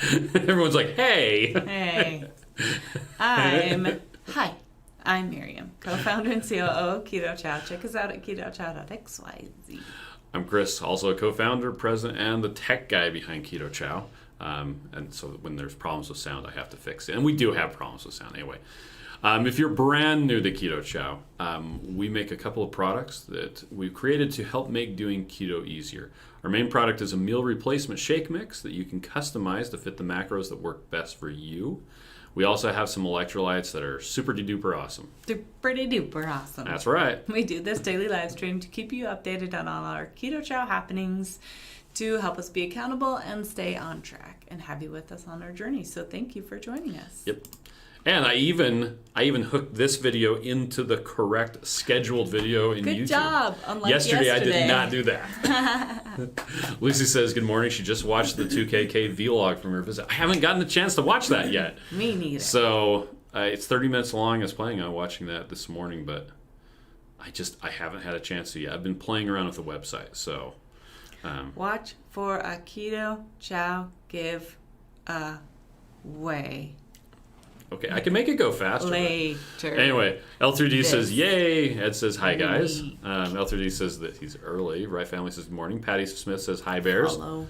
Everyone's like, hey. Hey. I'm Miriam, co-founder and COO of Keto Chow. Check us out at ketochow.xyz. I'm Chris, also a co-founder, president, and the tech guy behind Keto Chow. And so when there's problems with sound, I have to fix it. And we do have problems with sound anyway. If you're brand new to Keto Chow, we make a couple of products that we've created to help make doing keto easier. Our main product is a meal replacement shake mix that you can customize to fit the macros that work best for you. We also have some electrolytes that are super duper awesome. Pretty duper awesome. That's right. We do this daily live stream to keep you updated on all our Keto Chow happenings, to help us be accountable and stay on track and have you with us on our journey. So thank you for joining us. Yep. And I even hooked this video into the correct scheduled video in YouTube. Good job. Unlike yesterday, I did not do that. Lucy says, good morning. She just watched the 2KK vlog from her visit. I haven't gotten a chance to watch that yet. Me neither. So it's 30 minutes long. I was planning on watching that this morning, but I haven't had a chance to yet. I've been playing around with the website. So watch for a Keto Chow give away. Okay, I can make it go faster. Later. Anyway, L3D says, yay. Ed says, hi, guys. L3D says that he's early. Right Family says, good morning. Patty Smith says, hi, Bears. Hello.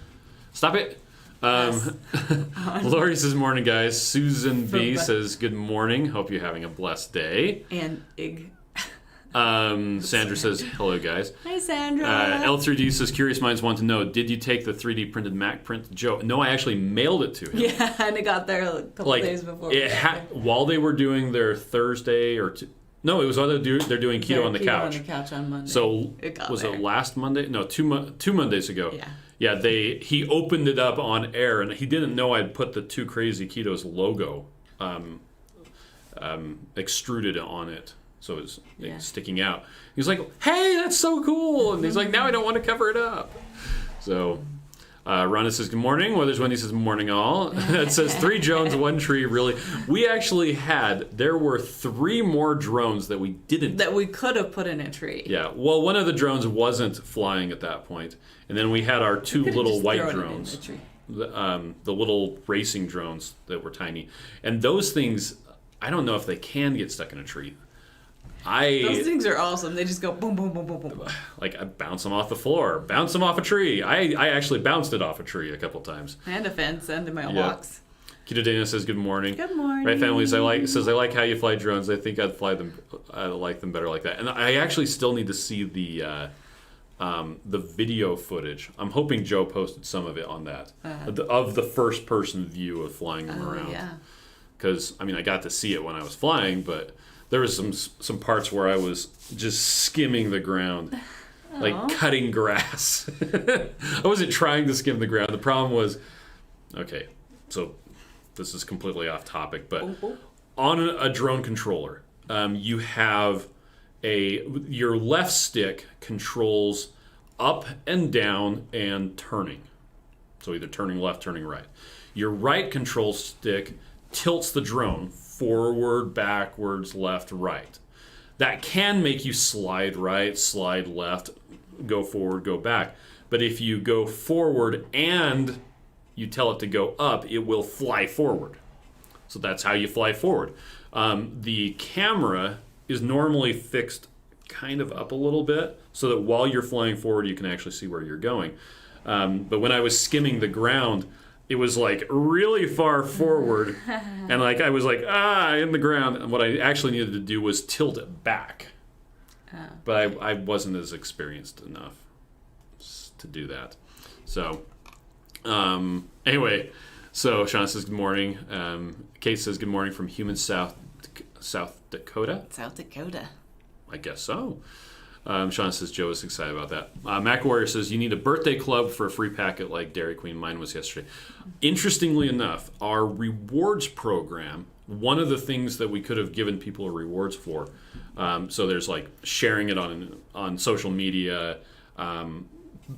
Stop it. Yes. Lori says, morning, guys. Susan B says, good morning. Hope you're having a blessed day. And Ig. Sandra says, hello, guys. Hi, Sandra. L3D says, curious minds want to know, did you take the 3D printed Mac print to Joe? No, I actually mailed it to him. Yeah, and it got there a couple days before. While they were doing their Thursday no, it was while they're doing keto on the couch. On the couch on Monday. So it last Monday? No, two Mondays ago. Yeah. Yeah, he opened it up on air, and he didn't know I'd put the Two Crazy Ketos logo extruded on it. So it's sticking out. He's like, hey, that's so cool. And he's like, now I don't want to cover it up. So Rhonda says, good morning. Weathers Wendy says, morning all. It says 3 drones, 1 tree, really. We actually there were 3 more drones that we didn't. That we could have put in a tree. Yeah. Well, one of the drones wasn't flying at that point. And then we had our 2 little white drones. The little racing drones that were tiny. And those things, I don't know if they can get stuck in a tree. Those things are awesome. They just go boom, boom, boom, boom, boom. Like I bounce them off the floor, bounce them off a tree. I actually bounced it off a tree a couple times. And a fence and in my walks. Keto Dana says good morning. Good morning. Right Families I like how you fly drones. I think I like them better like that. And I actually still need to see the video footage. I'm hoping Joe posted some of it on that of the first person view of flying them around. Yeah. Because I got to see it when I was flying, but there was some parts where I was just skimming the ground, like cutting grass. I wasn't trying to skim the ground. The problem was, okay, so this is completely off topic, but on a drone controller, you have your left stick controls up and down and turning. So either turning left, turning right. Your right control stick tilts the drone forward, backwards, left, right. That can make you slide right, slide left, go forward, go back. But if you go forward and you tell it to go up, it will fly forward. So that's how you fly forward. The camera is normally fixed kind of up a little bit so that while you're flying forward, you can actually see where you're going. But when I was skimming the ground, it was like really far forward, and like I was like in the ground. And what I actually needed to do was tilt it back, but I wasn't as experienced enough to do that. So anyway, so Sean says good morning. Kate says good morning from human South Dakota. South Dakota. I guess so. Sean says Joe is excited about that. Mac Warrior says you need a birthday club for a free packet like Dairy Queen. Mine was yesterday. Interestingly enough, our rewards program, one of the things that we could have given people rewards for, so there's like sharing it on social media,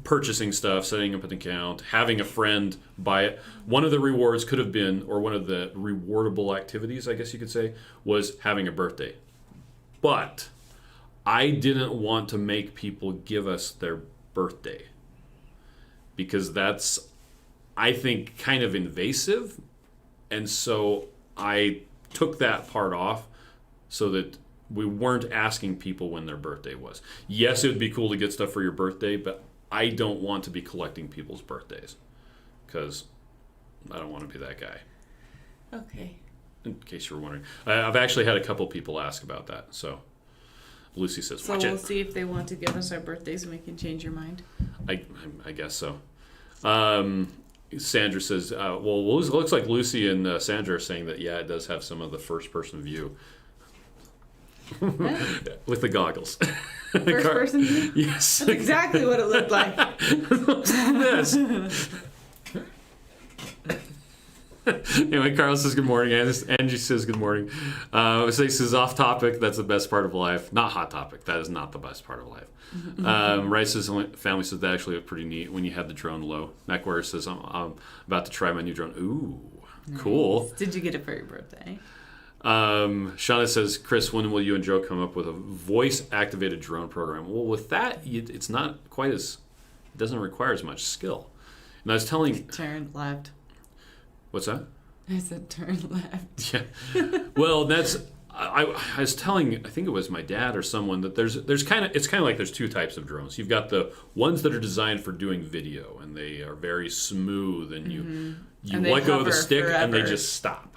purchasing stuff, setting up an account, having a friend buy it. One of the rewards could have been, or one of the rewardable activities, I guess you could say, was having a birthday. But I didn't want to make people give us their birthday because that's I think, kind of invasive. And so I took that part off so that we weren't asking people when their birthday was. Yes, it would be cool to get stuff for your birthday, but I don't want to be collecting people's birthdays because I don't want to be that guy. Okay. In case you were wondering. I've actually had a couple people ask about that. So Lucy says, watch it. So we'll see if they want to give us our birthdays and we can change your mind. I guess so. Sandra says, well, it looks like Lucy and Sandra are saying that, yeah, it does have some of the first-person view. With the goggles. First-person view? Yes. That's exactly what it looked like. This. Anyway, Carlos says good morning. Angie says good morning. This is off topic. That's the best part of life. Not hot topic. That is not the best part of life. Rice's family says that actually looked pretty neat when you had the drone low. MacWarrior says I'm about to try my new drone. Ooh, cool. Nice. Did you get it for your birthday? Shauna says, Chris, when will you and Joe come up with a voice-activated drone program? Well, with that, it's not quite as... It doesn't require as much skill. And I was telling... Turn left. What's that? I said turn left. Yeah. Well, that's... I was telling, I think it was my dad or someone, that it's kind of like there's two types of drones. You've got the ones that are designed for doing video, and they are very smooth, and you let go of the stick, forever. And they just stop.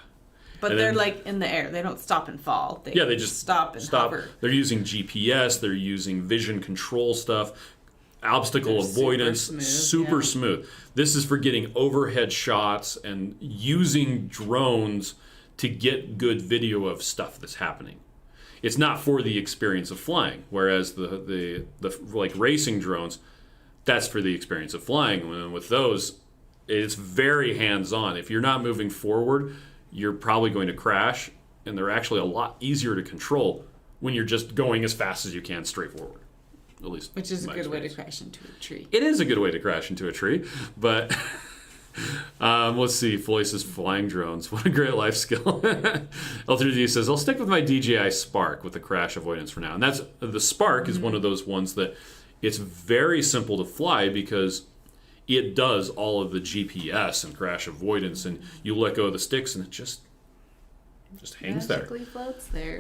But and they're like in the air. They don't stop and fall. They just stop and hover. They're using GPS. They're using vision control stuff, obstacle avoidance, super smooth. This is for getting overhead shots and using drones to get good video of stuff that's happening. It's not for the experience of flying, whereas the like racing drones, that's for the experience of flying. And with those, it's very hands-on. If you're not moving forward, you're probably going to crash, and they're actually a lot easier to control when you're just going as fast as you can straight forward. At least, which is a good way to crash into a tree. It is a good way to crash into a tree, but let's see. Floyd says flying drones. What a great life skill. L3D says, I'll stick with my DJI Spark with the crash avoidance for now. And that's the Spark is one of those ones that it's very simple to fly because it does all of the GPS and crash avoidance, and you let go of the sticks and it just hangs there. Magically floats there.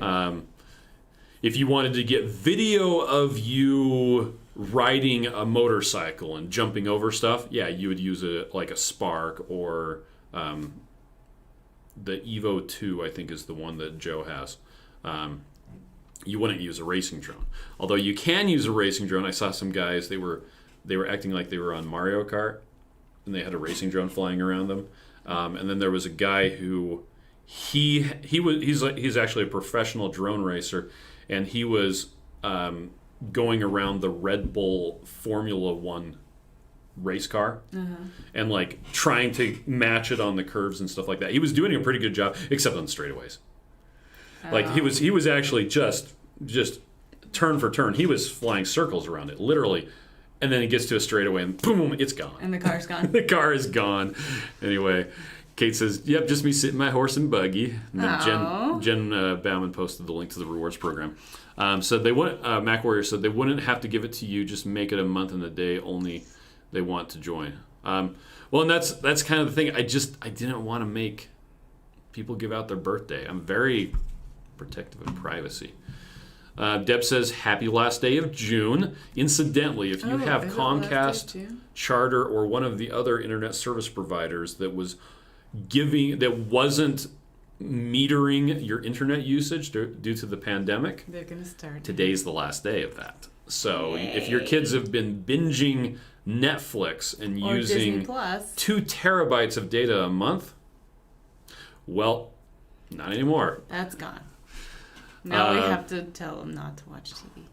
If you wanted to get video of you riding a motorcycle and jumping over stuff, yeah, you would use a Spark or the Evo 2, I think is the one that Joe has. You wouldn't use a racing drone. Although you can use a racing drone. I saw some guys, they were acting like they were on Mario Kart, and they had a racing drone flying around them. And then there was a guy who he's actually a professional drone racer, and he was going around the Red Bull Formula One race car and like trying to match it on the curves and stuff like that. He was doing a pretty good job, except on straightaways. Like he was actually just turn for turn. He was flying circles around it, literally. And then he gets to a straightaway and boom, it's gone. And the car's gone. The car is gone. Anyway, Kate says, yep, just me sitting my horse and buggy. And then Jen Bauman posted the link to the rewards program. So they want MacWarrior said they wouldn't have to give it to you, just make it a month and a day only they want to join. Well, and that's kind of the thing. I didn't want to make people give out their birthday. I'm very protective of privacy. Deb says, happy last day of June. Incidentally, if you have Comcast, Charter, or one of the other internet service providers that wasn't metering your internet usage due to the pandemic, they're going to start. Today's the last day of that. So if your kids have been binging Netflix and using 2 terabytes of data a month, well, not anymore. That's gone. Now we have to tell them not to watch TV.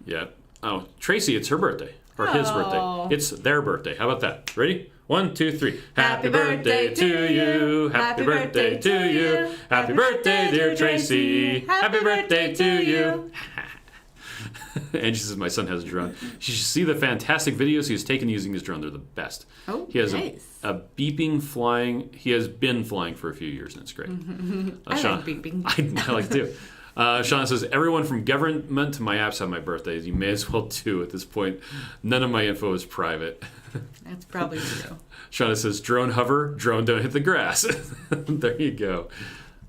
Yeah. Oh, Tracy, it's her birthday. Or his birthday. It's their birthday. How about that? Ready? 1, 2, 3. Happy birthday to you. Happy birthday to you. Happy birthday, dear Tracy. Happy birthday to you. Angie says my son has a drone. You should see the fantastic videos he has taken using his drone. They're the best. Oh, he has nice. a beeping flying. He has been flying for a few years, and it's great. I like beeping. I like too. Shauna says, everyone from government to my apps have my birthdays. You may as well do at this point. None of my info is private. That's probably true. Shauna says, drone hover, drone don't hit the grass. There you go.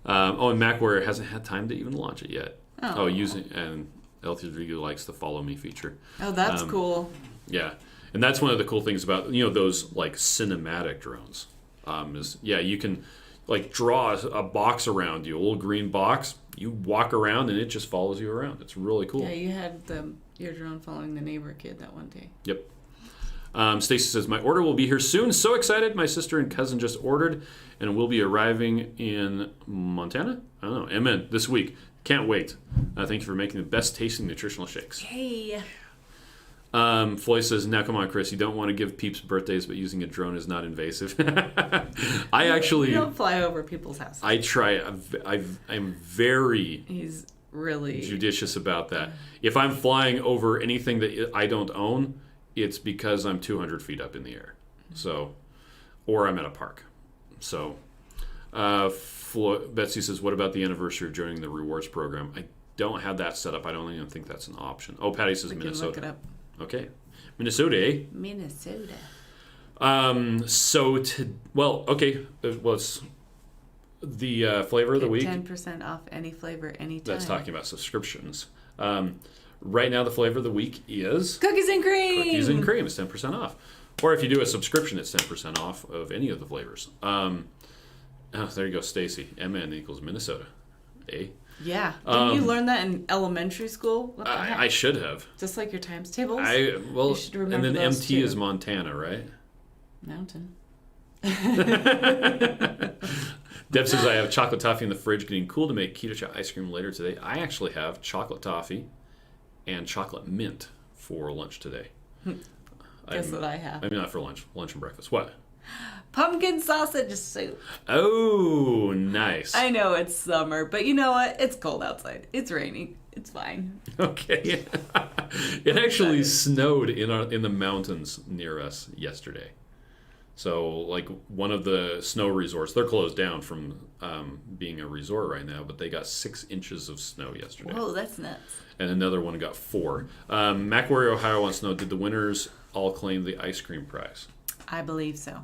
And MacWarrior hasn't had time to even launch it yet. And L3 likes the follow me feature. Oh, that's cool. Yeah. And that's one of the cool things about, those like cinematic drones. You can like draw a box around you, a little green box. You walk around and it just follows you around. It's really cool. Yeah, you had your drone following the neighbor kid that one day. Yep. Stacy says, my order will be here soon. So excited. My sister and cousin just ordered and will be arriving in Montana? I don't know. Amen. This week. Can't wait. Thank you for making the best tasting nutritional shakes. Hey. Floyd says, now come on, Chris. You don't want to give peeps birthdays, but using a drone is not invasive. I actually... You don't fly over people's houses. I try. I'm very... He's really... judicious about that. If I'm flying over anything that I don't own, it's because I'm 200 feet up in the air. So, or I'm at a park. So, Betsy says, what about the anniversary of joining the rewards program? I don't have that set up. I don't even think that's an option. Oh, Patty says Minnesota. Look it up. Okay. Minnesota, eh? Minnesota. It's the flavor of the week. 10% off any flavor, anytime. That's talking about subscriptions. Right now, the flavor of the week is... Cookies and cream! Cookies and cream is 10% off. Or if you do a subscription, it's 10% off of any of the flavors. There you go, Stacy. MN equals Minnesota. Eh? Yeah. Didn't you learn that in elementary school? What the heck? I should have. Just like your times tables? You should remember and then those MT too. is Montana, right? Mountain. Deb says, I have chocolate toffee in the fridge getting cool to make Keto Chow ice cream later today. I actually have chocolate toffee and chocolate mint for lunch today. Guess what I have? I mean, not for lunch and breakfast. What? Pumpkin sausage soup. Oh, nice. I know it's summer, but you know what? It's cold outside. It's raining. It's fine. Okay. It actually snowed in the mountains near us yesterday. So, like, one of the snow resorts, they're closed down from being a resort right now, but they got 6 inches of snow yesterday. Whoa, that's nuts. And another one got 4. MacWarrior Ohio wants to know, did the winners all claim the ice cream prize? I believe so.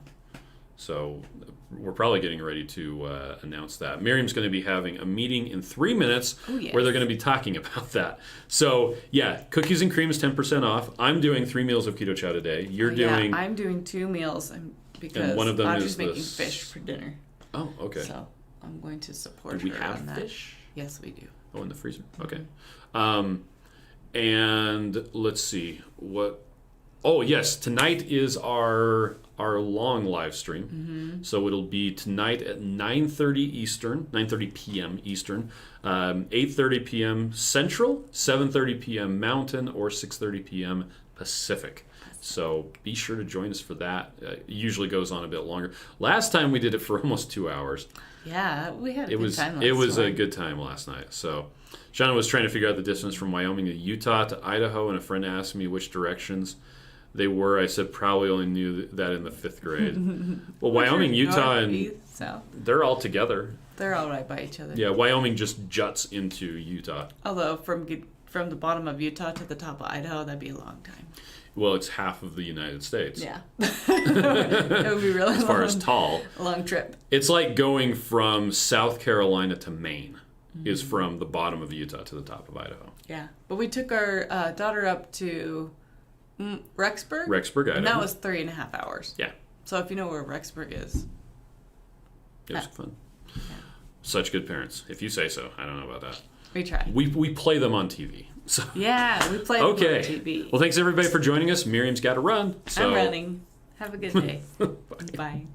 So we're probably getting ready to announce that. Miriam's going to be having a meeting in 3 minutes where they're going to be talking about that. So, yeah, cookies and cream is 10% off. I'm doing 3 meals of Keto Chow today. You're doing... I'm doing 2 meals because and one of them Audrey's is making fish for dinner. Oh, okay. So I'm going to support do we her have on that. Fish? Yes, we do. Oh, in the freezer? Okay. And let's see. What... Oh, yes. Tonight is our long live stream. Mm-hmm. So it'll be tonight at 9:30 p.m. Eastern, 8:30 p.m. Central, 7:30 p.m. Mountain, or 6:30 p.m. Pacific. So be sure to join us for that. It usually goes on a bit longer. Last time we did it for almost 2 hours. Yeah, we had a good time. It was a good time last night. So Shauna was trying to figure out the distance from Wyoming to Utah to Idaho, and a friend asked me which directions they were. I said probably only knew that in the 5th grade. Well, Wyoming, Utah, north, and east, south. They're all together. They're all right by each other. Yeah, Wyoming just juts into Utah. Although from the bottom of Utah to the top of Idaho, that'd be a long time. Well, it's half of the United States. Yeah. It would be really as far as tall. A long trip. It's like going from South Carolina to Maine is from the bottom of Utah to the top of Idaho. Yeah. But we took our daughter up to Rexburg. Idaho. And that was 3.5 hours. Yeah. So if you know where Rexburg is. It was fun. Yeah. Such good parents. If you say so. I don't know about that. We try. We play them on TV. So. Yeah, we play them on TV. Well, thanks everybody for joining us. Miriam's got to run. So. I'm running. Have a good day. Bye. Bye.